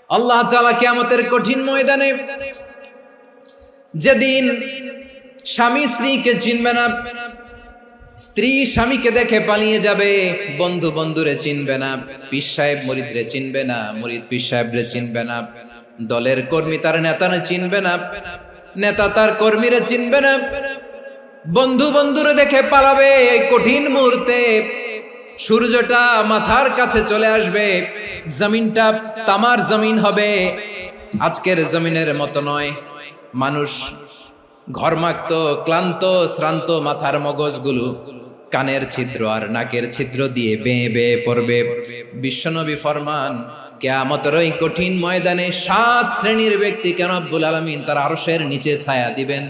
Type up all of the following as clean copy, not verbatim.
আল্লাহ তাআলা কিয়ামতের কঠিন ময়দানে যেদিন স্বামী স্ত্রীকে চিনবে না, স্ত্রী স্বামীকে দেখে পালিয়ে যাবে, বন্ধু বন্ধুরে চিনবে না, পীর সাহেব মুরিদরে চিনবে না, মুরিদ পীর সাহেবরে চিনবে না, দলের কর্মী তার নেতারে চিনবে না, নেতা তার কর্মীরে চিনবে না, বন্ধু বন্ধুরে দেখে পালাবে। এই কঠিন মুহূর্তে সূর্যটা মাথার কাছে চলে আসবে, জমিনটা তামার জমিন হবে, আজকের জমিনের মতো নয়। মানুষ ঘর্মাক্ত, ক্লান্ত, শ্রান্ত মাথার মগজগুলো কানের ছিদ্র আর নাকের ছিদ্র দিয়ে বেয়ে বেয়ে পড়বে। বিশ্বনবী ফরমান, কিয়ামতের ওই কঠিন ময়দানে 7 শ্রেণীর ব্যক্তিকে রব্বুল আলামিন তার আরশের নিচে ছায়া দিবেন।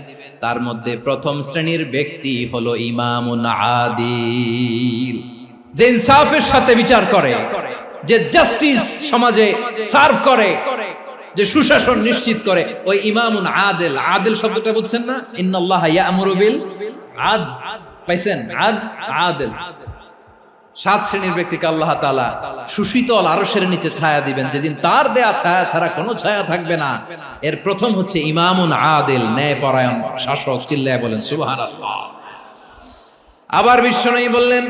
তার মধ্যে প্রথম শ্রেণীর ব্যক্তি হলো ইমামুন আদিল, যে ইনসাফের সাথে বিচার করে, যে জাস্টিস সমাজে সার্ভ করে, যে সুশাসন নিশ্চিত করে, ওই ইমামুন আদিল। আদিল শব্দটা বুঝছেন না? ইন্নাল্লাহা ইয়া'মুরু বিল আদল, পাইছেন? আদিল। 7 শ্রেণীর ব্যক্তিকে আল্লাহ তাআলা সুশীতল আরশের নিচে ছায়া দিবেন, যেদিন তার দেয়া ছায়া ছাড়া কোনো ছায়া থাকবে না। এর প্রথম হচ্ছে ইমামুন আদিল, ন্যায়পরায়ণ শাসক। চিল্লায় বলেন সুবহানাল্লাহ। আবার বিশ্বনবী বললেন,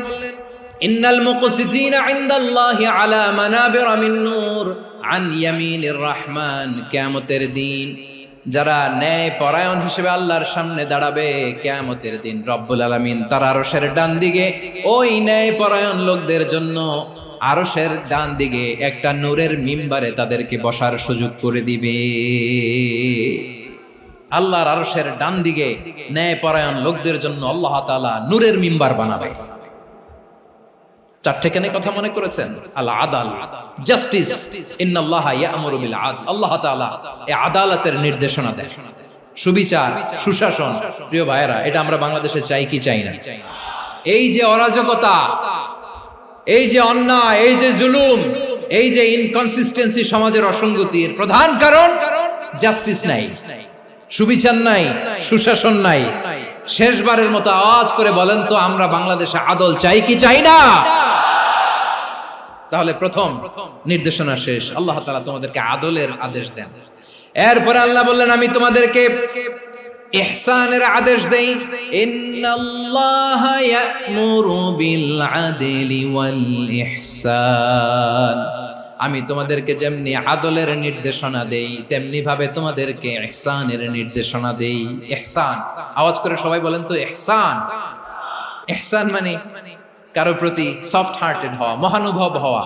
ইন্নাল মুকসিতিনা ইনদাল্লাহি আলা মানাবিরা মিন নূর আন ইয়ামিনির রহমান। কিয়ামতের দিন যারা ন্যায় পরায়ণ হিসেবে আল্লাহর সামনে দাঁড়াবে, কিয়ামতের দিন রব্বুল আলামিন তার আরশের ডান দিকে ওই ন্যায় পরায়ণ লোকদের জন্য আরশের ডান দিকে একটা নূরের মিম্বারে তাদেরকে বসার সুযোগ করে দিবে। আল্লাহর আরশের ডান দিকে ন্যায় পরায়ণ লোকদের জন্য আল্লাহ তাআলা নূরের মিম্বার বানাবে। 4টে কেন কথা মনে করেছেন? আল আদাল, জাস্টিস। ইন্নাল্লাহা ইয়া'মুরু বিল আদল। আল্লাহ তাআলা এই আদালতের নির্দেশনা দেন, সুবিচার, সুশাসন। প্রিয় ভাইয়েরা, এটা আমরা বাংলাদেশে চাই কি চাই না? এই যে অরাজকতা, এই যে অন্যায়, এই যে জুলুম, এই যে ইনকনসিস্টেন্সি সমাজের অসঙ্গতির প্রধান কারণ জাস্টিস নাই, সুবিচার নাই, সুশাসন নাই। শেষবারের মতো আওয়াজ করে বলেন তো, আমরা বাংলাদেশে আদল চাই কি চাই না? তাহলে প্রথম নির্দেশনা শেষ। আল্লাহ তাআলা তোমাদেরকে আদলের আদেশ দেন। এরপরে আল্লাহ বললেন, আমি তোমাদেরকে ইহসানের আদেশ দেই। ইন্নাল্লাহা ইয়া'মুরু বিল আদলি ওয়াল ইহসান। আমি তোমাদেরকে যেমনি আদলের নির্দেশনা দেই, তেমনি ভাবে তোমাদেরকে ইহসানের নির্দেশনা দেই। ইহসান, আওয়াজ করে সবাই বলেন তো ইহসান। ইহসান মানে কারো প্রতি সফট হার্টেড হওয়া, মহানুভব হওয়া,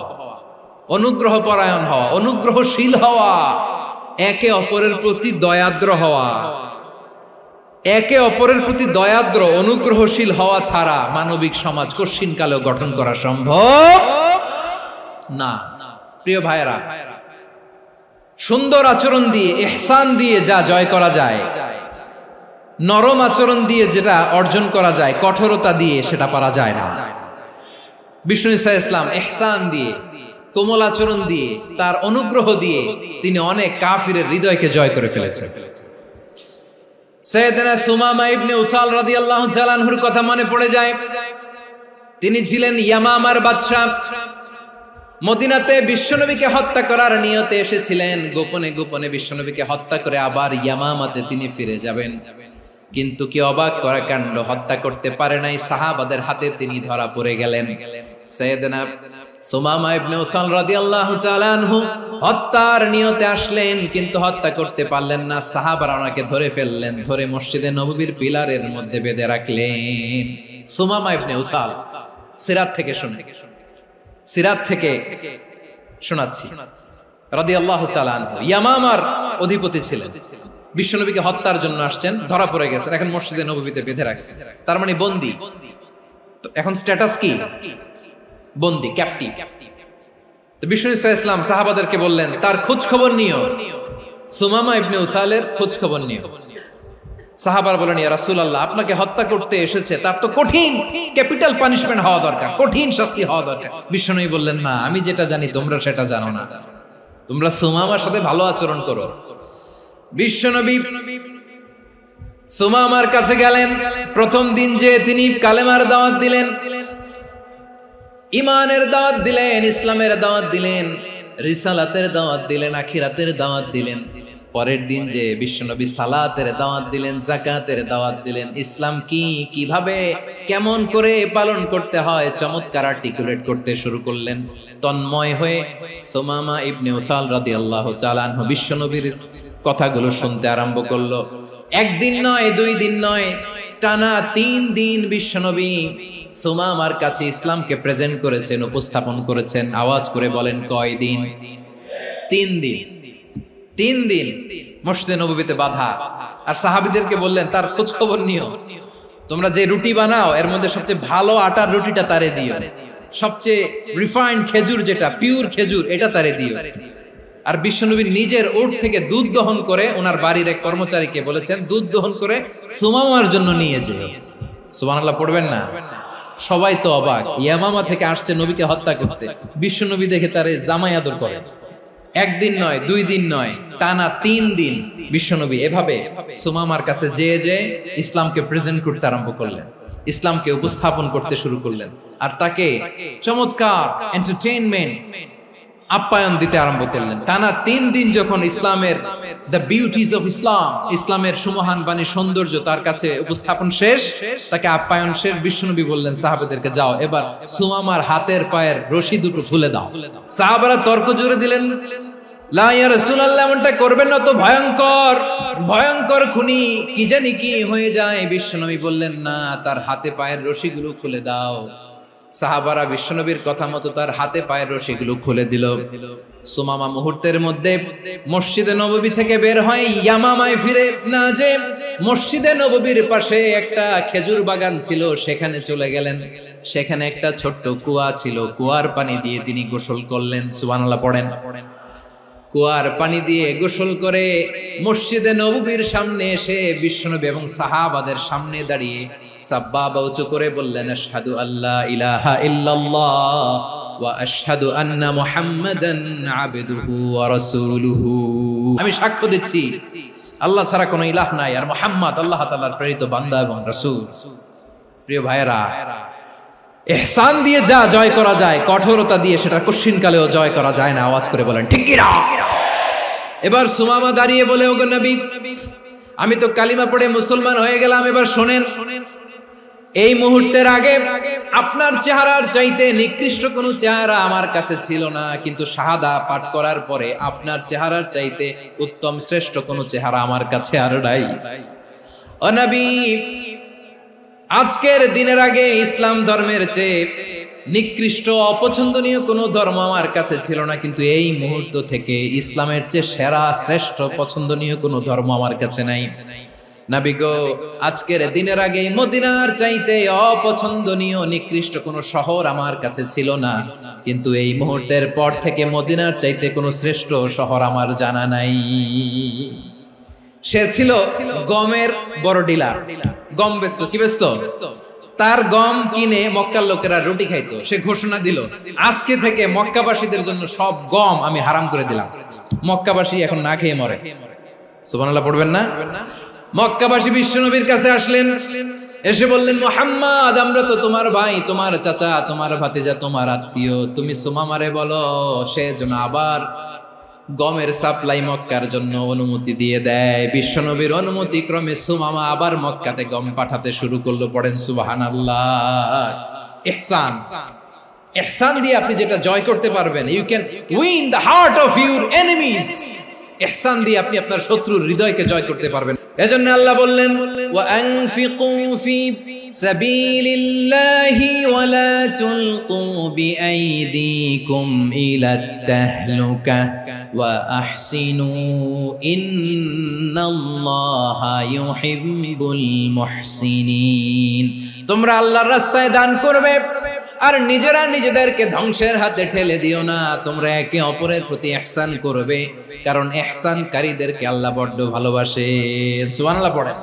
অনুগ্রহ পরায়ণ হওয়া, অনুগ্রহশীল হওয়া, একে অপরের প্রতি দয়াদ্র হওয়া। একে অপরের প্রতি দয়াদ্র, অনুগ্রহশীল হওয়া ছাড়া মানবিক সমাজ কশিনকালেও গঠন করা সম্ভব না। প্রিয় ভাইয়েরা, সুন্দর আচরণ দিয়ে, ইহসান দিয়ে যা জয় করা যায়, নরম আচরণ দিয়ে যেটা অর্জন করা যায়, কঠোরতা দিয়ে সেটা পারা যায় না। বিষ্ণু ঈসা ইসলাম ইহসান দিয়ে, কোমল আচরণ দিয়ে, তার অনুগ্রহ দিয়ে তিনি অনেক কাফিরের হৃদয়কে জয় করে ফেলেছেন। সাইয়েদনা সুমামা ইবনে উসাল রাদিয়াল্লাহু তাআলা আনহুর কথা মনে পড়ে যায়। তিনি ছিলেন ইয়ামামার বাদশা। মদিনাতে বিশ্বনবীকে হত্যা করার নিয়তে এসেছিলেন। গোপনে গোপনে বিশ্বনবীকে হত্যা করে আবার ইয়ামামাতে তিনি ফিরে যাবেন। কিন্তু কি অবাক করা কাণ্ড, হত্যা করতে পারে নাই, সাহাবাদের হাতে তিনি ধরা পড়ে গেলেন। সাইয়েদনা সুমামা ইবনে উসাল রাদিয়াল্লাহু তাআলা আনহু হত্যার নিয়তে আসলেন, কিন্তু হত্যা করতে পারলেন না। সাহাবারা ওনাকে ধরে ফেললেন, ধরে মসজিদে নববীর পিলারের মধ্যে বেঁধে রাখলেন। সুমামা ইবনে উসাল, সিরাত থেকে শুনে, সিরাত থেকে শোনাচ্ছি, রাদিয়াল্লাহু তাআলা আনহু ইয়ামামার অধিপতি ছিলেন। বিশ্বনবীকে হত্যার জন্য আসছেন, ধরা পড়ে গেছেন, এখন মসজিদে নববীতে বেঁধে রাখছেন। তার মানে বন্দী। এখন স্ট্যাটাস কি? বন্দী, ক্যাপটিভ। তো বিষ্ণু ঈসা ইসলাম সাহাবাদেরকে বললেন, তার খোঁজ খবর নিও, সুমামা ইবনে উসালের খোঁজ খবর নিও। সাহাবার বলেন, ইয়া রাসূলুল্লাহ, আপনাকে হত্যা করতে এসেছে, তার তো কঠিন ক্যাপিটাল পানিশমেন্ট হওয়া দরকার, কঠিন শাস্তি হওয়া দরকার। বিশ্বনবী বললেন, না, আমি যেটা জানি তোমরা সেটা জানো না, তোমরা সুমামার সাথে ভালো আচরণ করো। বিশ্বনবী সুমামার কাছে গেলেন। প্রথম দিন যে তিনি কালেমার দাওয়াত দিলেন, ইমানের দাওয়াত দিলেন, ইসলামের দাওয়াত দিলেন, রিসালাতের দাওয়াত দিলেন, আখিরাতের দাওয়াত দিলেন। পরের দিন যে বিশ্বনবী সালাতের দাওয়াত দিলেন, যাকাতের দাওয়াত দিলেন, ইসলাম কি, কিভাবে, কেমন করে পালন করতে হয় চমৎকার আর্টিকুলেট করতে শুরু করলেন। তন্ময় হয়ে সুমামা ইবনে উসাল রাদিয়াল্লাহু তাআলা আনহু বিশ্বনবীর কথাগুলো শুনতে আরম্ভ করলো। একদিন নয়, 2 দিন নয়, টানা 3 দিন বিশ্বনবী সুমামার কাছে ইসলামকে প্রেজেন্ট করেছেন, উপস্থাপন করেছেন। আওয়াজ করে বলেন, কয় দিন? 3 দিন। 3 দিন মসজিদে নববীতে বাধা। আর সাহাবীদেরকে বললেন, তার খোঁজ খবর নিও, তোমরা যে রুটি বানাও এর মধ্যে সবচেয়ে ভালো আটার রুটিটা তারে দিও, সবচেয়ে রিফাইন্ড খেজুর, যেটা পিওর খেজুর, এটা তারে দিও। আর বিশ্বনবী নিজের উট থেকে দুধ দহন করে ওনার বাড়ির এক কর্মচারীকে বলেছেন, দুধ দহন করে সুমামার জন্য নিয়ে যেও। সুবহানাল্লাহ পড়বেন না? সবাই তো অবাক, ইয়ামামা থেকে আসছে নবীকে হত্যা করতে, বিশ্বনবী দেখে তারে জামাই আদর করে। একদিন নয়, 2 দিন নয়, টানা 3 দিন বিশ্বনবী এভাবে সুমামার কাছে যেয়ে ইসলামকে প্রেজেন্ট করতে আরম্ভ করলেন, ইসলামকে উপস্থাপন করতে শুরু করলেন। আর তাকে চমৎকার এন্টারটেইনমেন্ট, আপ্যায়ন দিতে আরম্ভ করলেন। টানা 3 দিন যখন ইসলামের দ্য বিউটিজ অফ ইসলাম, ইসলামের সুমহান বাণী, সৌন্দর্য তার কাছে উপস্থাপন শেষ, তাকে আপ্যায়ন শেষ, বিশ্বনবী বললেন সাহাবাদেরকে, যাও এবার সুমামার হাতের পায়ের রশি দুটো খুলে দাও। সাহাবারা তর্ক জুড়ে দিলেন, লা ইয়া রাসূলুল্লাহ, এমনটা করবেন না, তো ভয়ঙ্কর ভয়ঙ্কর খুনি, কি জানি কি হয়ে যায়। বিশ্বনবী বললেন, না, তার হাতে পায়ের রশিগুলো খুলে দাও। সাহাবারা বিশ্বনবীর কথা মতো তার হাতে পায়ের রশিগুলো খুলে দিল। সুমামা মুহূর্তের মধ্যে মসজিদে নববী থেকে বের হয়, ইয়ামামায় ফিরে না যে মসজিদে নববীর পাশে একটা খেজুর বাগান ছিল, সেখানে চলে গেলেন। সেখানে একটা ছোট্ট কুয়া ছিল, কুয়ার পানি দিয়ে তিনি গোসল করলেন। সুবহানাল্লাহ পড়েন। কুয়ার পানি দিয়ে গোসল করে মসজিদে নববীর সামনে এসে বিশ্বনবী এবং সাহাবাদের সামনে দাঁড়িয়ে সাব্বাবা উঁচু করে বললেন, আশহাদু আল্লা ইলাহা ইল্লাল্লাহ ওয়া আশহাদু আন্না মুহাম্মাদান আবদুহু ওয়া রাসূলুহু। আমি সাক্ষ্য দিচ্ছি আল্লাহ ছাড়া কোনো ইলাহ নাই, আর মুহাম্মদ আল্লাহ তাআলার প্রেরিত বান্দা এবং রাসূল। প্রিয় ভাইয়েরা, ইহসান দিয়ে যা জয় করা যায়, কঠোরতা দিয়ে সেটা কঠিনকালেও জয় করা যায় না। আওয়াজ করে বলেন, ঠিক কি না? এবার সুমামা দাঁড়িয়ে বলে, ওগো নবী, আমি তো কালিমা পড়ে মুসলমান হয়ে গেলাম, এবার শোনেন, এই মুহূর্তের আগে আপনার চেহারার চাইতে নিকৃষ্ট কোনো চেহারা আমার কাছে ছিল না, কিন্তু শাহাদা পাঠ করার পরে আপনার চেহারার চাইতে উত্তম শ্রেষ্ঠ কোনো চেহারা আমার কাছে আর নাই। ও নবী, আজকের দিনের আগে ইসলাম ধর্মের চেয়ে নিকৃষ্ট অপছন্দনীয় কোনো ধর্ম আমার কাছে ছিল না, কিন্তু এই মুহূর্ত থেকে ইসলামের চেয়ে সেরা শ্রেষ্ঠ পছন্দনীয় কোনো ধর্ম আমার কাছে নাই। নবী গো, আজকের দিনের আগে মদিনার চাইতে অপছন্দনীয় নিকৃষ্ট কোনো শহর আমার কাছে ছিল না, কিন্তু এই মুহূর্তের পর থেকে মদিনার চাইতে কোনো শ্রেষ্ঠ শহর আমার জানা নাই। সে ছিল গমের বড় ডিলার, গম বেচত। কি বেচত? তার গম কিনে মক্কার লোকেরা রুটি খাইতো। সে ঘোষণা দিল, আজকে থেকে মক্কাবাসীদের জন্য সব গম আমি হারাম করে দিলাম, মক্কাবাসী এখন না খেয়ে মরে। সুবহানাল্লাহ পড়বেন না? মক্কাবাসী বিশ্বনবীর কাছে আসলেন, এসে বললেন, মুহাম্মদ, আমরা তো তোমার ভাই, তোমার চাচা, তোমার ভাতিজা, তোমার আত্মীয়, তুমি সুমামারে বলো সে যেন আবার গমের সাপ্লাই মক্কার জন্য অনুমতি দিয়ে দেয়। বিশ্বনবীর অনুমতি ক্রমে সুমামা আবার মক্কাতে গম পাঠাতে শুরু করলো। পড়েন সুবহানাল্লাহ। ইহসান, ইহসান দিয়ে আপনি যেটা জয় করতে পারবেন, you can win the heart of your enemies. ইহসান দিয়ে আপনি আপনার শত্রুর হৃদয়কে জয় করতে পারবেন। এজন্য আল্লাহ বললেন, ওয়া আনফিকু ফি সাবিলিল্লাহি ওয়া লা তুলকু বিআইদিকুম ইলাত তাহলুকা ওয়া আহসিনু ইন্নাল্লাহা ইউহিব্বুল মুহসিনিন। তোমরা আল্লাহর রাস্তায় দান করবে আর নিজেরা নিজেদেরকে ধ্বংসের হাতে ঠেলে দিও না। তোমরা একে অপরের প্রতি ইহসান করবে, কারণ ইহসানকারীদেরকে আল্লাহ বড্ড ভালোবাসে। সুবহানাল্লাহ পড়েন।